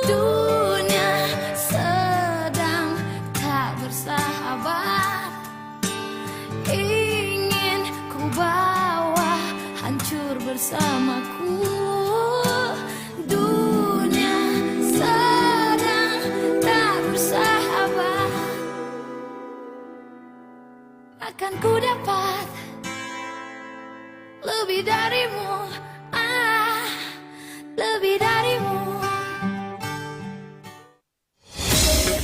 Dunia sedang tak bersahabat, ingin ku bawa hancur bersamaku. Dunia sedang tak bersahabat, akan ku dapat lebih darimu, lebih darimu.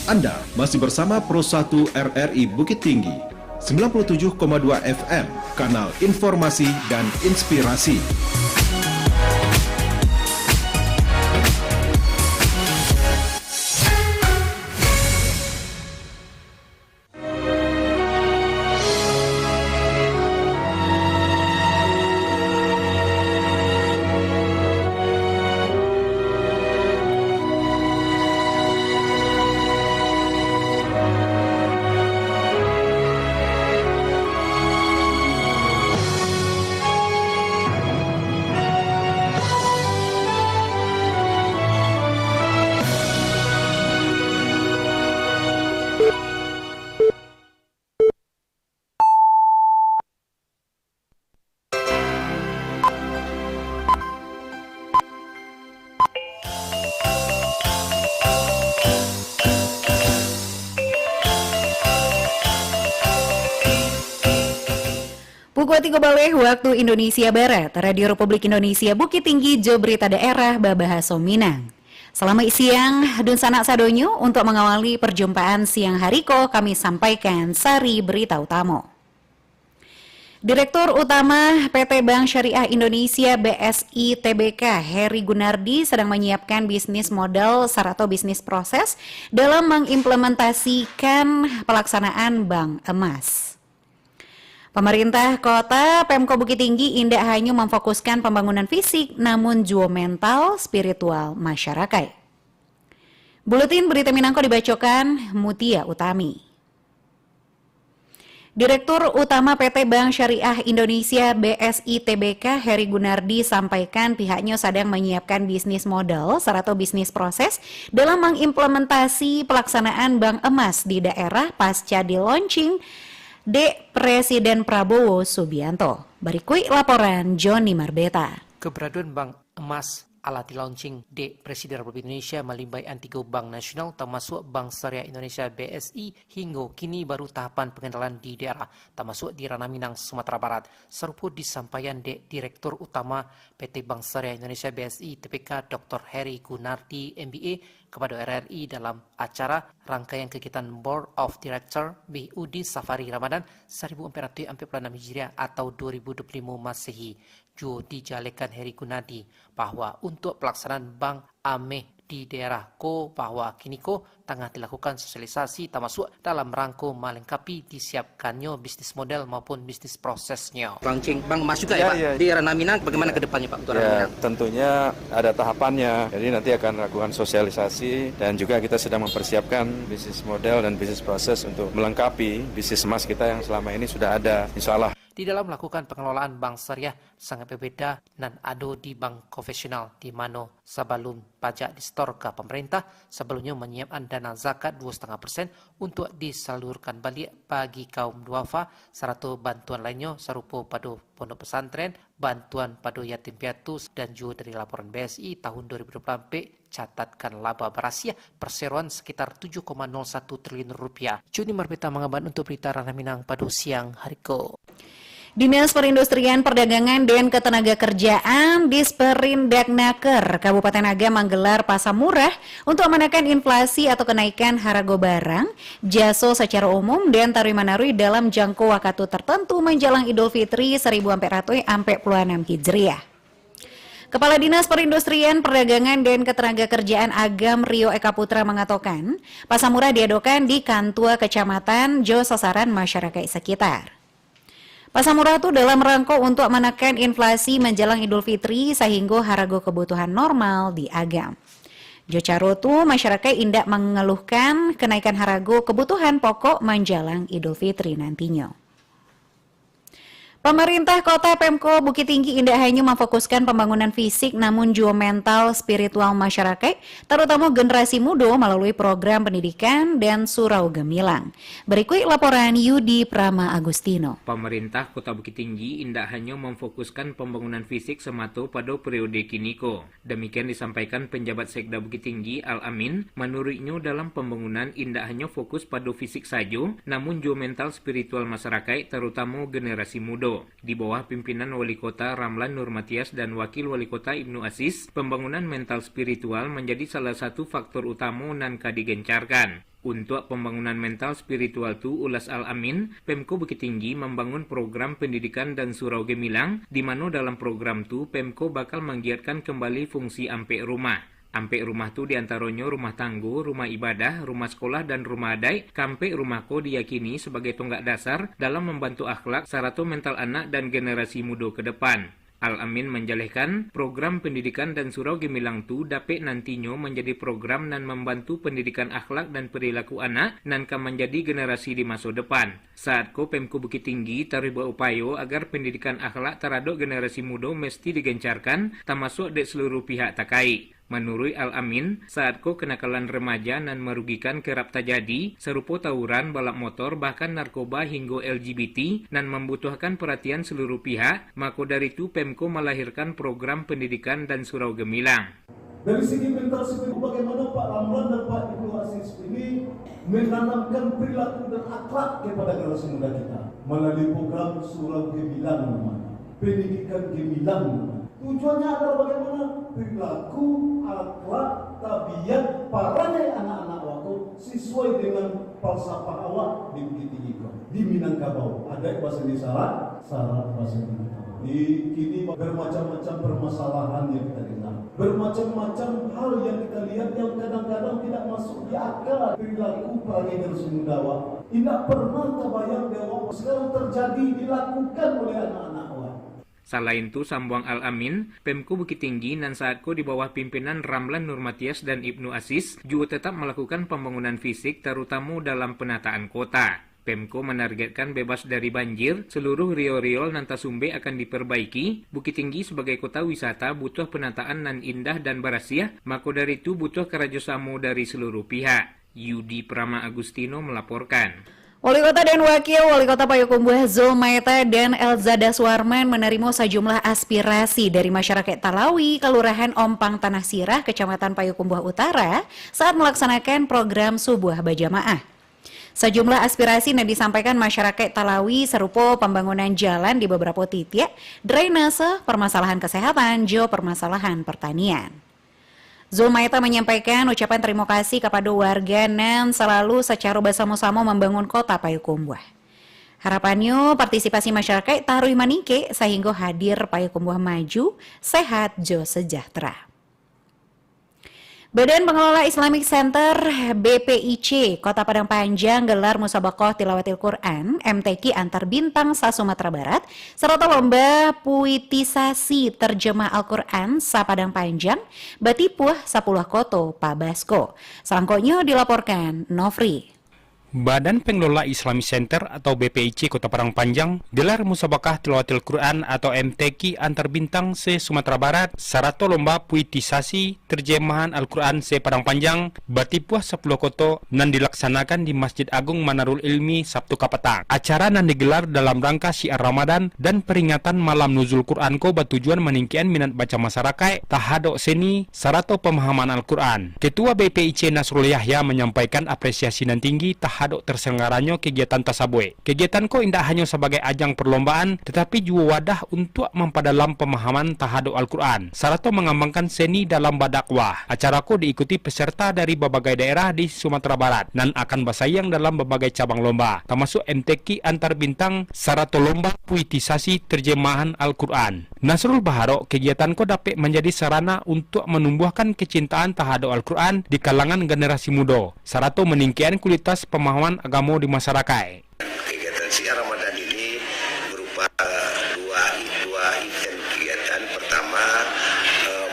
Anda masih bersama Pro 1 RRI Bukit Tinggi, 97,2 FM, kanal informasi dan inspirasi. Pukul 3 balik waktu Indonesia Barat, Radio Republik Indonesia Bukit Tinggi, Jo Berita Daerah, Babahaso Minang. Selamat siang, Dun Sanak Sadonyo. Untuk mengawali perjumpaan siang hariko, kami sampaikan sari berita utama. Direktur Utama PT Bank Syariah Indonesia BSI Tbk, Heri Gunardi, sedang menyiapkan bisnis model atau bisnis proses dalam mengimplementasikan pelaksanaan Bank Emas. Pemerintah Kota Pemko Bukit Tinggi tidak hanya memfokuskan pembangunan fisik, namun juga mental, spiritual masyarakat. Buletin Berita Minangko dibacakan Mutia Utami. Direktur Utama PT Bank Syariah Indonesia BSI Tbk, Heri Gunardi, sampaikan pihaknya sedang menyiapkan bisnis model atau bisnis proses dalam mengimplementasi pelaksanaan Bank Emas di daerah pasca di launching Presiden Prabowo Subianto. Berikut laporan Joni Marbeta. Keberadaan Bank Emas ala di launching Presiden Republik Indonesia melibatkan 3 bank nasional termasuk Bank Syariah Indonesia BSI hingga kini baru tahapan pengenalan di daerah termasuk di Ranah Minang, Sumatera Barat. Serupa disampaikan Direktur Utama PT Bank Syariah Indonesia BSI Tbk Dr. Heri Gunardi MBA kepada RRI dalam acara rangkaian kegiatan Board of Director BUD Safari Ramadan 1446 Hijriah atau 2025 Masehi. Juga dijalekan Heri Gunardi bahwa untuk pelaksanaan Bank Ameh di daerah bahwa kini tengah dilakukan sosialisasi termasuk dalam rangka melengkapi disiapkannya bisnis model maupun bisnis prosesnya. Launching Bank Emas juga ya Pak? Di Ranah Minang bagaimana ke depannya Pak untuk Ranah Minang? Tentunya ada tahapannya, jadi nanti akan lakukan sosialisasi dan juga kita sedang mempersiapkan bisnis model dan bisnis proses untuk melengkapi bisnis emas kita yang selama ini sudah ada, insya Allah. Di dalam melakukan pengelolaan bank syariah sangat berbeda dan ada di bank konvensional di mana sebelum pajak disetor ke pemerintah sebelumnya menyiapkan dana zakat 2,5% untuk disalurkan balik bagi kaum duafa serta bantuan lainnya serupa pada pondok pesantren, bantuan pada yatim piatu dan juga dari laporan BSI tahun 2024 catatkan laba berhasil perseroan sekitar 7,01 triliun rupiah. Juni Marbeta mengabar untuk berita Ranah Minang pada siang hari ke. Dinas Perindustrian Perdagangan dan Ketenagakerjaan Disperindaktnaker Kabupaten Agam menggelar pasar murah untuk menekan inflasi atau kenaikan harga barang, jasa secara umum dan tarif-menarif dalam jangka waktu tertentu menjelang Idul Fitri 1446 Hijriah. Kepala Dinas Perindustrian Perdagangan dan Ketenagakerjaan Agam Rio Eka Putra mengatakan, pasar murah diadakan di Kantua Kecamatan Jo sasaran masyarakat sekitar. Pasar murah itu dalam rangka untuk menekan inflasi menjelang Idul Fitri sehingga harga kebutuhan normal di Agam. Jocarotu masyarakat indak mengeluhkan kenaikan harga kebutuhan pokok menjelang Idul Fitri nantinya. Pemerintah Kota Pemko Bukit Tinggi Indah hanya memfokuskan pembangunan fisik namun juga mental spiritual masyarakat, terutama generasi muda melalui program pendidikan dan surau gemilang. Berikut laporan Yudi Prama Agustino. Pemerintah Kota Bukit Tinggi indah hanya memfokuskan pembangunan fisik semata pada periode kiniko. Demikian disampaikan penjabat Sekda Bukit Tinggi Al-Amin. Menurutnya dalam pembangunan indah hanya fokus pada fisik saja, namun juga mental spiritual masyarakat, terutama generasi muda. Di bawah pimpinan Wali Kota Ramlan Nurmatias dan Wakil Wali Kota Ibnu Aziz, pembangunan mental spiritual menjadi salah satu faktor utama nan digencarkan. Untuk pembangunan mental spiritual itu, ulas Al-Amin, Pemko Bukit Tinggi membangun program pendidikan dan surau gemilang, di mana dalam program itu Pemko bakal menggiatkan kembali fungsi ampek rumah. Ampek rumah tu diantaranya rumah tangguh, rumah ibadah, rumah sekolah, dan rumah adai. Kampek rumah ko diyakini sebagai tonggak dasar dalam membantu akhlak serta mental anak dan generasi muda ke depan. Al-Amin menjelaskan program pendidikan dan surau gemilang tu dapat nantinya menjadi program dan membantu pendidikan akhlak dan perilaku anak dan akan menjadi generasi di masa depan. Saat ko Pemko Bukit Tinggi terus berupaya agar pendidikan akhlak terhadap generasi muda mesti digencarkan, termasuk di seluruh pihak terkait. Menurut Al-Amin, saat ko kenakalan remaja dan merugikan kerap terjadi, serupa tawuran, balap motor, bahkan narkoba hingga LGBT, dan membutuhkan perhatian seluruh pihak, maka dari itu Pemko melahirkan program pendidikan dan surau gemilang. Dari segi mental seperti bagaimana Pak Ramlan dan Pak Ibnu Aziz ini menanamkan perilaku dan akhlak kepada generasi muda kita melalui program surau gemilang namanya, pendidikan gemilang namanya. Tujuannya adalah bagaimana perilaku, akhlak, tabiat para anak-anak waktu sesuai dengan falsafah awak di Bukit Tinggi, di Minangkabau. Ada bahasa Indonesia syarat bahasa Minangkabau. Kini bermacam-macam permasalahan yang kita dengar, bermacam-macam hal yang kita lihat yang kadang-kadang tidak masuk di akal perilaku para generasi muda awak. Tidak pernah terbayang bahwa sekarang terjadi dilakukan oleh anak-anak awak. Selain itu, sambung Al-Amin, Pemko Bukit Tinggi dan saatko di bawah pimpinan Ramlan Nurmatias dan Ibnu Aziz juga tetap melakukan pembangunan fisik terutama dalam penataan kota. Pemko menargetkan bebas dari banjir, seluruh riol-riol Nantasumbe akan diperbaiki. Bukit Tinggi sebagai kota wisata butuh penataan nan indah dan berasiah, maka dari itu butuh kerjasama dari seluruh pihak. Yudi Prama Agustino melaporkan. Wali Kota dan Wakil Wali Kota Payakumbuh Zulmaeta dan Elzada Suarman menerima sejumlah aspirasi dari masyarakat Talawi, Kelurahan Ompang Tanah Sirah, Kecamatan Payakumbuh Utara saat melaksanakan program subuh berjamaah. Sejumlah aspirasi yang disampaikan masyarakat Talawi serupa pembangunan jalan di beberapa titik, drainase, permasalahan kesehatan, permasalahan pertanian. Zulmaeta menyampaikan ucapan terima kasih kepada warga dan selalu secara bersama-sama membangun kota Payakumbuh. Harapannya partisipasi masyarakat taruh manike sehingga hadir Payakumbuh maju, sehat, sejahtera. Badan Pengelola Islamic Center BPIC Kota Padang Panjang gelar Musabaqah Tilawatil Quran MTQ antar bintang Sumatera Barat serta lomba puitisasi terjemah Al-Quran Padang Panjang Batipuh 10 Koto Pabasko. Selangkaunya dilaporkan Nofri. Badan Pengelola Islamic Center atau BPIC Kota Padang Panjang gelar Musabaqah Tilawatil Quran atau MTQ antar bintang se-Sumatera Barat serta lomba puitisasi terjemahan Al-Quran se-Padang Panjang Batipuh 10 Koto nan dilaksanakan di Masjid Agung Manarul Ilmi Sabtu kapetang. Acara nan digelar dalam rangka syiar Ramadan dan peringatan malam nuzul Quran ko bertujuan meningkatkan minat baca masyarakat tahadok seni serta pemahaman Al-Quran. Ketua BPIC Nasrul Yahya menyampaikan apresiasi nan tinggi tahadok terselenggaranya kegiatan tasabue. Kegiatan ko tidak hanya sebagai ajang perlombaan, tetapi juga wadah untuk memperdalam pemahaman tahaduk Al-Quran, serta mengembangkan seni dalam berdakwah. Acara ko diikuti peserta dari berbagai daerah di Sumatera Barat dan akan bersaing dalam berbagai cabang lomba, termasuk MTQ antar bintang serta lomba puitisasi terjemahan Al-Quran. Nasrul berharap kegiatan ko dapat menjadi sarana untuk menumbuhkan kecintaan tahaduk Al-Quran di kalangan generasi muda, serta meningkatkan kualitas pemahaman agama di masyarakat. Kegiatan syiar Ramadan ini berupa dua event kegiatan. Pertama,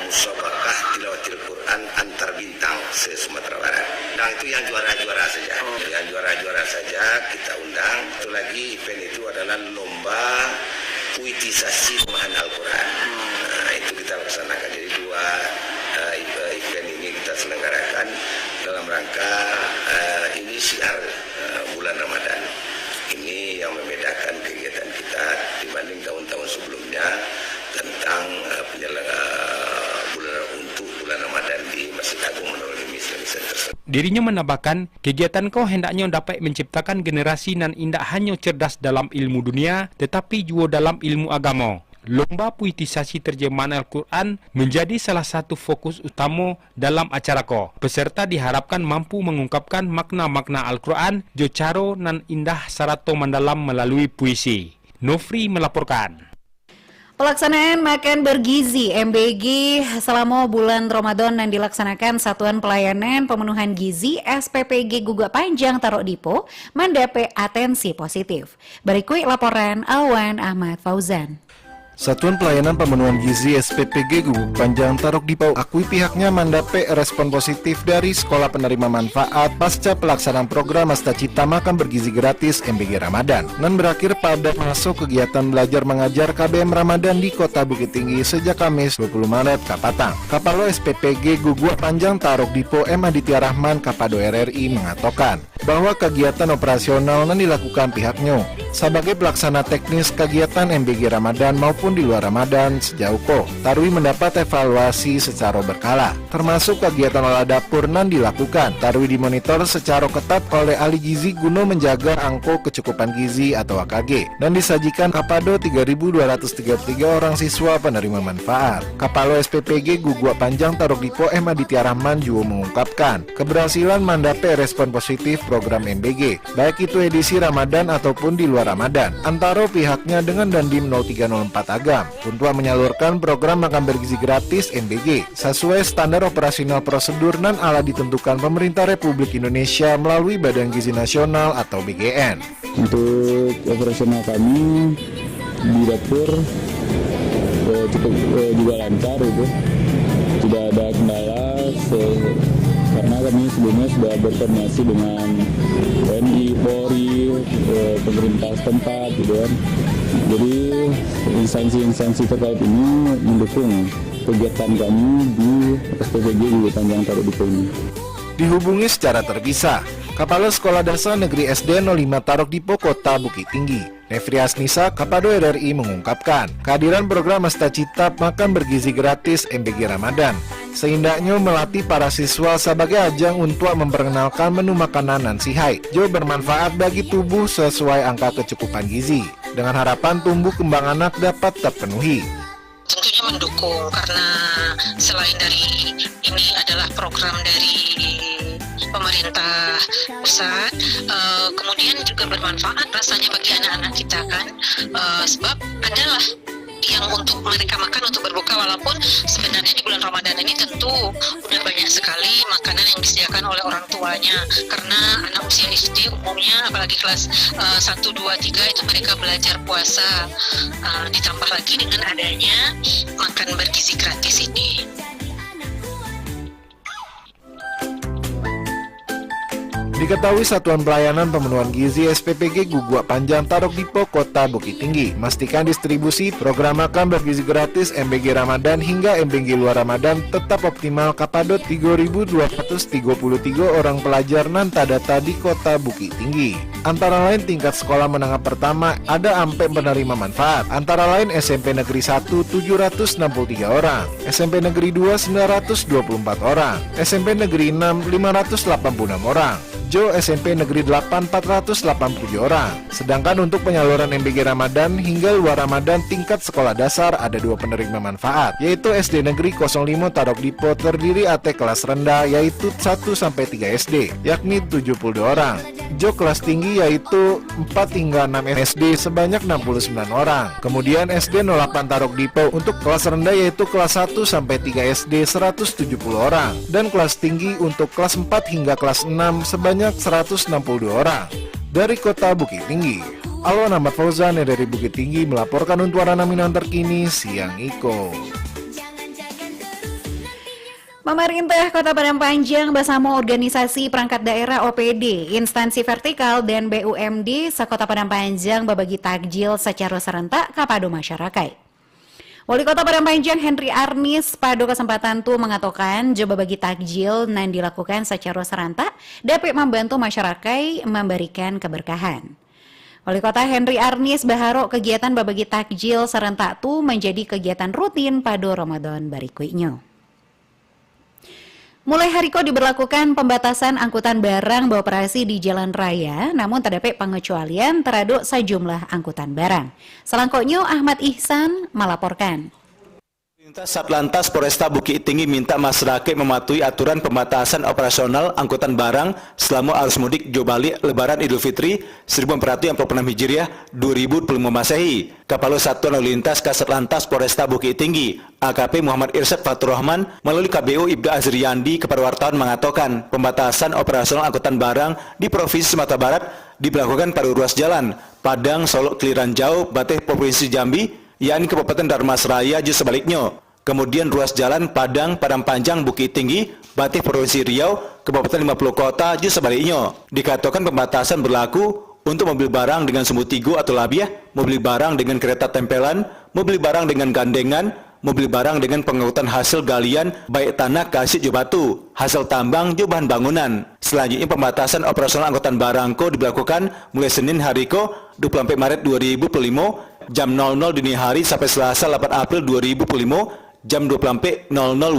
Musabaqah Tilawatil Quran antar bintang se-Sumatera Barat. Nah, itu yang juara-juara saja. Yang juara-juara saja kita undang. Itu lagi event itu adalah lomba puitisasi pemahaman Al-Quran. Nah, itu kita laksanakan. Jadi dua event ini kita selenggarakan dalam rangka ini syiar bulan Ramadan. Ini yang membedakan kegiatan kita dibanding tahun-tahun sebelumnya tentang untuk bulan Ramadan di Masjid Agung Manarul Islamic Center. Dirinya menambahkan, kegiatan kau hendaknya dapat menciptakan generasi nan indak hanya cerdas dalam ilmu dunia, tetapi juga dalam ilmu agama. Lomba puitisasi terjemahan Al-Quran menjadi salah satu fokus utama dalam acara ko. Peserta diharapkan mampu mengungkapkan makna-makna Al-Quran jo caro nan indah sarato mendalam melalui puisi. Nofri melaporkan. Pelaksanaan makan bergizi MBG selama bulan Ramadan yang dilaksanakan Satuan Pelayanan Pemenuhan Gizi SPPG Guguk Panjang Tarok Dipo mendapat atensi positif. Berikut laporan Awan Ahmad Fauzan. Satuan Pelayanan Pemenuhan Gizi SPPG Guguk Panjang Tarok Dipo akui pihaknya mendapat respon positif dari sekolah penerima manfaat pasca pelaksanaan program Asta Cita Makan Bergizi Gratis MBG Ramadan dan berakhir pada masuk kegiatan belajar mengajar KBM Ramadan di Kota Bukit Tinggi sejak Kamis 20 Maret Kapatang. Kapalo SPPG Guguk Panjang Tarok Dipo M. Aditya Rahman Kapado RRI mengatakan bahwa kegiatan operasional yang dilakukan pihaknya sebagai pelaksana teknis kegiatan MBG Ramadan maupun di luar Ramadan sejauh ko Tarwi mendapat evaluasi secara berkala, termasuk kegiatan olah dapur yang dilakukan. Tarwi dimonitor secara ketat oleh ahli gizi guna menjaga angka kecukupan gizi atau AKG dan disajikan kepada 3.233 orang siswa penerima manfaat. Kapalo SPPG Guguk Panjang Tarok Dipo M. Aditya Rahman juga mengungkapkan keberhasilan mendapat respon positif program MBG, baik itu edisi Ramadan ataupun di luar Ramadan, antara pihaknya dengan Dandim 0304 Agam untuk menyalurkan program makan bergizi gratis MBG sesuai standar operasional prosedur dan ala ditentukan pemerintah Republik Indonesia melalui Badan Gizi Nasional atau BGN. Untuk operasional kami di dapur cukup juga lancar itu, tidak ada kendala karena kami sebelumnya sudah berkoordinasi dengan TNI, Polri, pemerintah setempat gitu kan. Jadi instansi-instansi terkait ini mendukung kegiatan kami di SPPG Guguk Panjang Tarok Dipo ini. Dihubungi secara terpisah, Kepala Sekolah Dasar Negeri SD 05 Tarok Dipo Kota Bukit Tinggi, Nefri Asnisa Kapado RRI mengungkapkan kehadiran program Asta Cita Makan Bergizi Gratis MBG Ramadan seindahnya melatih para siswa sebagai ajang untuk memperkenalkan menu makanan nan sihai jo bermanfaat bagi tubuh sesuai angka kecukupan gizi dengan harapan tumbuh kembang anak dapat terpenuhi. Tentunya mendukung karena selain dari ini adalah program dari pemerintah pusat, kemudian juga bermanfaat rasanya bagi anak-anak kita kan, sebab adalah yang untuk mereka makan untuk berbuka, walaupun sebenarnya di bulan Ramadan ini tentu udah banyak sekali makanan yang disediakan oleh orang tuanya karena anak usia SD umumnya apalagi kelas 1, 2, 3 itu mereka belajar puasa, ditambah lagi dengan adanya makan bergizi gratis ini. Diketahui Satuan Pelayanan Pemenuhan Gizi SPPG Guguk Panjang Tarok Dipo Kota Bukit Tinggi memastikan distribusi program makan bergizi gratis MBG Ramadan hingga MBG luar Ramadan tetap optimal kepada 3.233 orang pelajar nan terdata di Kota Bukit Tinggi. Antara lain tingkat sekolah menengah pertama ada ampe penerima manfaat, antara lain SMP Negeri 1 763 orang, SMP Negeri 2 924 orang, SMP Negeri 6 586 orang, Jo SMP Negeri 8 487 orang. Sedangkan untuk penyaluran MBG Ramadan hingga luar Ramadan tingkat sekolah dasar ada 2 penerima manfaat, yaitu SD Negeri 05 Tarok Dipo terdiri AT kelas rendah yaitu 1-3 SD, yakni 72 orang. Jo kelas tinggi yaitu 4 hingga 6 SD sebanyak 69 orang. Kemudian SD 08 Tarok Dipo untuk kelas rendah yaitu kelas 1-3 SD 170 orang. Dan kelas tinggi untuk kelas 4 hingga kelas 6 sebanyak 162 orang. Dari Kota Bukit Tinggi, Alwan Ahmad Fauzan dari Bukit Tinggi melaporkan untuk Warna Minang terkini Siang Iko. Pemerintah Kota Padang Panjang bersama organisasi perangkat daerah OPD, instansi vertikal dan BUMD Sekota Padang Panjang berbagi takjil secara serentak kepada masyarakat. Wali Kota Padang Panjang Henry Arnis pada kesempatan itu mengatakan coba bagi takjil yang dilakukan secara serentak dapat membantu masyarakat memberikan keberkahan. Wali Kota Henry Arnis berharap kegiatan berbagi takjil serentak itu menjadi kegiatan rutin pada Ramadan berikutnya. Mulai hari ini diberlakukan pembatasan angkutan barang beroperasi di jalan raya, namun terdapat pengecualian terhadap sejumlah angkutan barang. Selangkutnya Ahmad Ihsan melaporkan. Satlantas Polresta Bukit Tinggi minta masyarakat mematuhi aturan pembatasan operasional angkutan barang selama arus mudik jauh balik Lebaran Idul Fitri 1446 Hijriah 2025 Masehi. Kepala Satuan Lalu Lintas Kasatlantas Polresta Bukit Tinggi AKP Muhammad Irsyad Fatur Rahman melalui KBO Ibda Azriyandi kepada wartawan mengatakan pembatasan operasional angkutan barang di Provinsi Sumatera Barat diberlakukan pada ruas jalan Padang, Solo, Keliran Jauh, Bateh, Provinsi Jambi, yakni Kabupaten Darmasraya justru sebaliknya. Kemudian ruas jalan Padang, Padang Panjang, Bukit Tinggi, Bateh, Provinsi Riau, Kabupaten 50 Kota justru sebaliknya. Dikatakan pembatasan berlaku untuk mobil barang dengan sumbu tigo atau labiah, mobil barang dengan kereta tempelan, mobil barang dengan gandengan, mobil barang dengan pengangkutan hasil galian baik tanah, kasih, jo batu, hasil tambang, jo bahan bangunan. Selanjutnya pembatasan operasional angkutan barang diberlakukan mulai Senin hari 24 Maret 2025 jam 00 dini hari sampai Selasa 8 April 2025 jam 24.00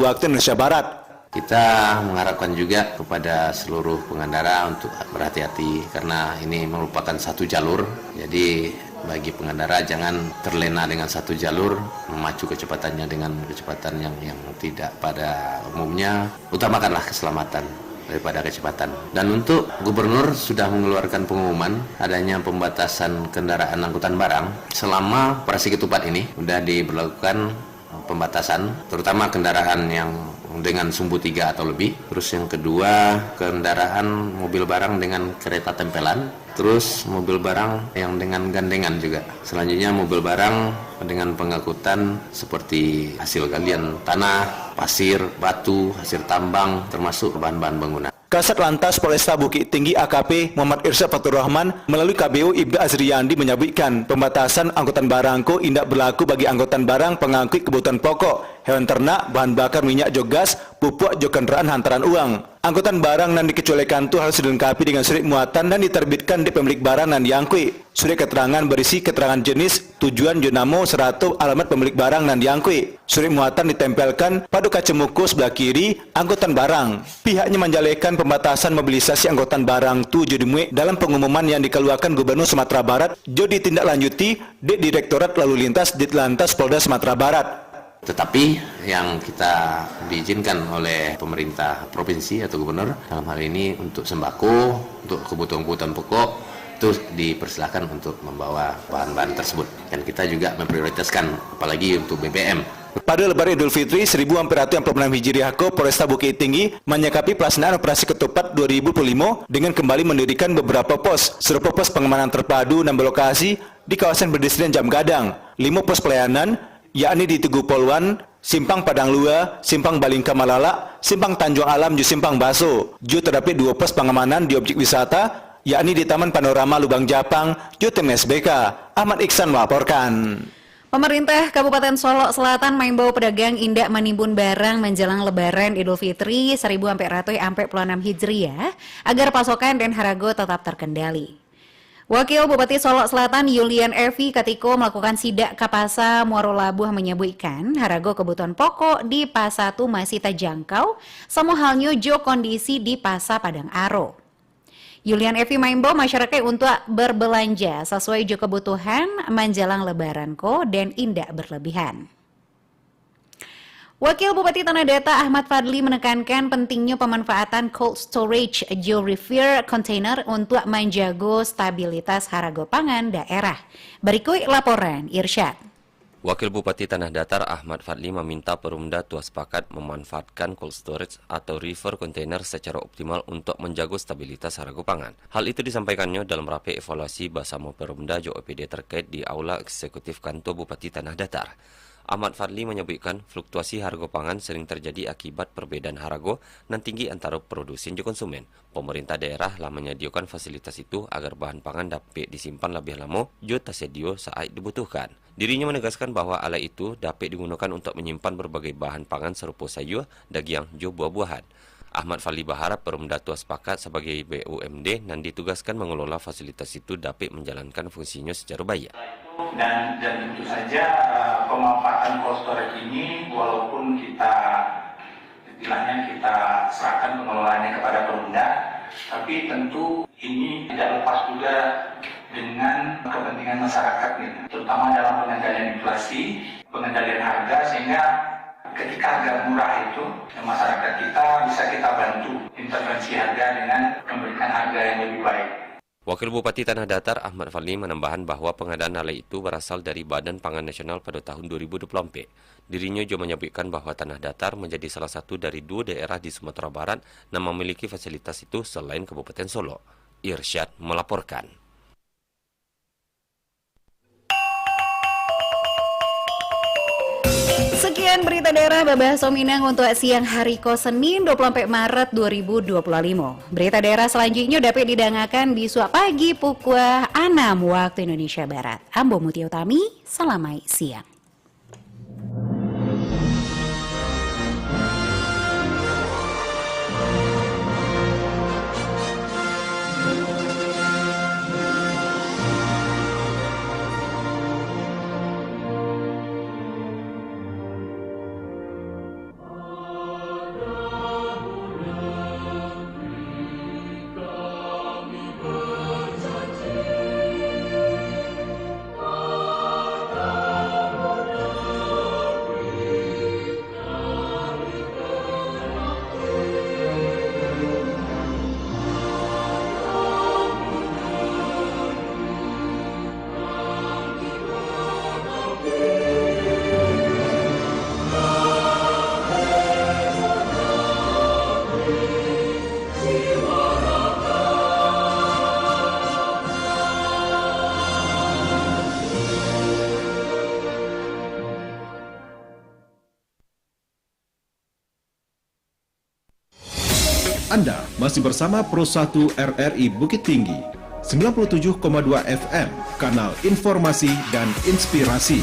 waktu Indonesia Barat. Kita mengharapkan juga kepada seluruh pengendara untuk berhati-hati karena ini merupakan satu jalur. Jadi bagi pengendara jangan terlena dengan satu jalur, memacu kecepatannya dengan kecepatan yang tidak pada umumnya. Utamakanlah keselamatan daripada kecepatan. Dan untuk Gubernur sudah mengeluarkan pengumuman adanya pembatasan kendaraan angkutan barang selama operasi ketupat ini sudah diberlakukan pembatasan, terutama kendaraan yang dengan sumbu 3 atau lebih. Terus yang kedua kendaraan mobil barang dengan kereta tempelan. Terus mobil barang yang dengan gandengan juga. Selanjutnya mobil barang dengan pengangkutan seperti hasil galian tanah, pasir, batu, hasil tambang, termasuk bahan-bahan bangunan. Kasat Lantas Polresta Bukit Tinggi AKP Muhammad Irsyad Fatur Rahman melalui KBO Ibda Azriyandi menyebutkan pembatasan angkutan barangko indak berlaku bagi angkutan barang pengangkut kebutuhan pokok, hewan ternak, bahan bakar minyak gas, pupuk, kendaraan hantaran uang. Angkutan barang yang dikecualikan itu harus dilengkapi dengan surat muatan dan diterbitkan di pemilik barang yang diangkut. Surat keterangan berisi keterangan jenis, tujuan, jonamo, seratu, alamat pemilik barang yang diangkut. Surat muatan ditempelkan pada kaca muka sebelah kiri angkutan barang. Pihaknya menjalankan pembatasan mobilisasi angkutan barang itu dimuat dalam pengumuman yang dikeluarkan Gubernur Sumatera Barat jadi ditindaklanjuti di Direktorat Lalu Lintas Ditlantas Polda Sumatera Barat. Tetapi yang kita diizinkan oleh pemerintah provinsi atau gubernur dalam hal ini untuk sembako, untuk kebutuhan-kebutuhan pokok itu dipersilakan untuk membawa bahan-bahan tersebut. Dan kita juga memprioritaskan apalagi untuk BBM. Pada Lebaran Idul Fitri 1446 Hijriah Polresta Bukit Tinggi menyikapi pelaksanaan operasi ketupat 2025 dengan kembali mendirikan beberapa pos serupa pos pengamanan terpadu 6 lokasi di kawasan pedestrian Jam Gadang, 5 pos pelayanan yakni di Tugu Polwan, Simpang Padang Lua, Simpang Balingka Malala, Simpang Tanjung Alam, Simpang Baso. Juga terdapat 2 pos pengamanan di objek wisata, yakni di Taman Panorama Lubang Japang, Jutem SBK. Ahmad Iksan melaporkan. Pemerintah Kabupaten Solo Selatan mengimbau pedagang indak menimbun barang menjelang Lebaran Idul Fitri 1446 Hijriah agar pasokan dan harga tetap terkendali. Wakil Bupati Solo Selatan Yulian Evi Katiko melakukan sidak ke Pasar Muaro Labuh menyebutkan harga kebutuhan pokok di pasar itu masih terjangkau, sama halnya jo kondisi di Pasar Padang Aro. Yulian Evi mengimbau masyarakat untuk berbelanja sesuai jo kebutuhan menjelang Lebaran dan indak berlebihan. Wakil Bupati Tanah Datar Ahmad Fadli menekankan pentingnya pemanfaatan cold storage geo-refill container untuk menjaga stabilitas harga pangan daerah. Berikut laporan Irsyad. Wakil Bupati Tanah Datar Ahmad Fadli meminta Perumda tua sepakat memanfaatkan cold storage atau reefer container secara optimal untuk menjaga stabilitas harga pangan. Hal itu disampaikannya dalam rapat evaluasi bersama Perumda JOPD terkait di Aula Eksekutif Kantor Bupati Tanah Datar. Ahmad Fadli menyebutkan fluktuasi harga pangan sering terjadi akibat perbedaan harga dan tinggi antara produsen dan konsumen. Pemerintah daerah telah menyediakan fasilitas itu agar bahan pangan dapat disimpan lebih lama jika tersedia saat dibutuhkan. Dirinya menegaskan bahwa alat itu dapat digunakan untuk menyimpan berbagai bahan pangan serupa sayur, daging, dan buah-buahan. Ahmad Fadli berharap Perumda Tuas Pakat sebagai BUMD dan ditugaskan mengelola fasilitas itu dapat menjalankan fungsinya secara baik. Dan tentu saja pemanfaatan cold storage ini walaupun kita serahkan pengelolaannya kepada Perumda, tapi tentu ini tidak lepas juga dengan kepentingan masyarakat, terutama dalam pengendalian inflasi, pengendalian harga, sehingga ketika harga murah itu masyarakat kita bisa kita bantu intervensi harga dengan memberikan harga yang lebih baik. Wakil Bupati Tanah Datar Ahmad Fadli menambahkan bahwa pengadaan alat itu berasal dari Badan Pangan Nasional pada tahun 2024. Dirinya juga menyebutkan bahwa Tanah Datar menjadi salah satu dari 2 daerah di Sumatera Barat yang memiliki fasilitas itu selain Kabupaten Solo. Irsyad melaporkan. Sekian berita daerah Babahso Minang untuk siang hari Senin 24 Maret 2025. Berita daerah selanjutnya dapat didengarkan di Suap Pagi pukul 6 waktu Indonesia Barat. Ambo Mutia Utami, selamat siang. Anda masih bersama Pro 1 RRI Bukit Tinggi, 97,2 FM, kanal informasi dan inspirasi.